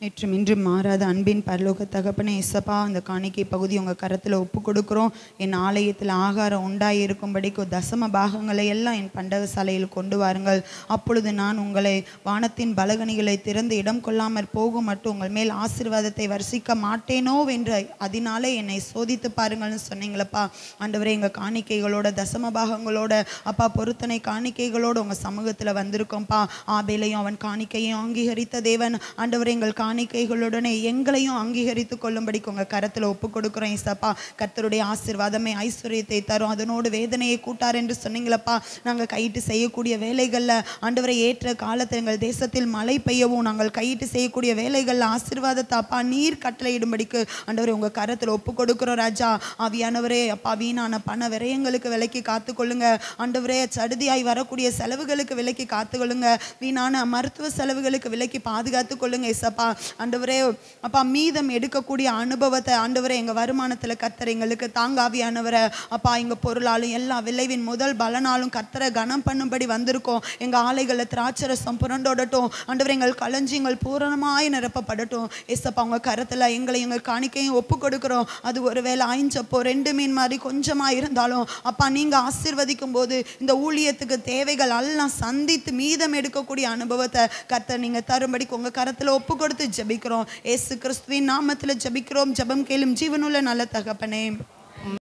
நேற்றும் இன்றும் மாறாத அன்பின் பரலோக தகப்பனே இசப்பா, அந்த காணிக்கை பகுதி உங்கள் கரத்தில் ஒப்பு கொடுக்குறோம். என் ஆலயத்தில் ஆகாரம் உண்டாயிருக்கும்படிக்கு தசம பாகங்களை எல்லாம் என் பண்டக சாலையில் கொண்டு வாருங்கள். அப்பொழுது நான் உங்களை வானத்தின் பலகணிகளை திறந்து இடம் கொள்ளாமற் போகும் மட்டும் உங்கள் மேல் ஆசீர்வாதத்தை வர்ஷிக்க மாட்டேனோ என்று அதனாலே என்னை சோதித்து பாருங்கள்னு சொன்னீங்களப்பா. ஆண்டவரே, எங்கள் காணிக்கைகளோட தசம பாகங்களோட அப்பா பொருத்தனை காணிக்கைகளோடு உங்கள் சமூகத்தில் வந்திருக்கோம்ப்பா. ஆபேலையும் அவன் காணிக்கையும் அங்கீகரித்த தேவன் ஆண்டவரே, எங்கள் காணிக்கைகளுடனே எங்களையும் அங்கீகரித்து கொள்ளும்படிக்கு உங்கள் கரத்தில் ஒப்பு கொடுக்குறோம் இசப்பா. கர்த்தருடைய ஆசீர்வாதமே ஐஸ்வர்யத்தை தரும், அதனோடு வேதனையை கூட்டார் என்று சொன்னீங்களப்பா. நாங்கள் கையிட்டு செய்யக்கூடிய வேலைகளில் ஆண்டவரை ஏற்ற காலத்தில் எங்கள் தேசத்தில் மழை பெய்யவும் நாங்கள் கையிட்டு செய்யக்கூடிய வேலைகளில் ஆசீர்வாதத்தை அப்பா நீர் கட்டளையிடும்படிக்கு ஆண்டவரை உங்கள் கரத்தில் ஒப்பு கொடுக்குறோம் ராஜா. ஆவியானவரே அப்பா, வீணான பண விரயங்களுக்கு விலைக்கு காத்துக்கொள்ளுங்க ஆண்டவரே. சடுதியாய் வரக்கூடிய செலவுகளுக்கு விலைக்கு காத்துக்கொள்ளுங்க. வீணான மருத்துவ செலவுகளுக்கு விலைக்கு பாதுகாத்து கொள்ளுங்க இசப்பா. ஆண்டவரே அப்பா, மீதம் எடுக்கக்கூடிய அனுபவத்தை ஆண்டவரே எங்கள் வருமானத்தில் கர்த்தர் எங்களுக்கு தாங்காவியானவரை அப்பா. எங்கள் பொருளாலும் எல்லா விளைவின் முதல் பலனாலும் கர்த்தரை கனம் பண்ணும்படி வந்திருக்கோம். எங்கள் ஆலைகளில் திராட்சரசம் புரண்டோடட்டும் ஆண்டவரே, எங்கள் களஞ்சியங்கள் பூரணமாய் நிரப்பப்படட்டும் இசப்பா. உங்கள் கரத்தில் எங்களை எங்கள் காணிக்கையும் ஒப்பு கொடுக்குறோம். அது ஒருவேளை 5 அப்போ 2 மீன் மாதிரி கொஞ்சமாக இருந்தாலும் அப்பா, நீங்கள் ஆசீர்வதிக்கும் போது இந்த ஊழியத்துக்கு தேவைகள் எல்லாம் சந்தித்து மீதம் எடுக்கக்கூடிய அனுபவத்தை கர்த்தர் நீங்கள் தரும்படிக்கு உங்கள் கரத்தில் ஒப்பு கொடுத்து ஜெபிக்கிறோம். இயேசு கிறிஸ்துவின் நாமத்தில் ஜெபிக்கிறோம். ஜெபம் கேளும் ஜீவனுள்ள நல்ல தகப்பனே.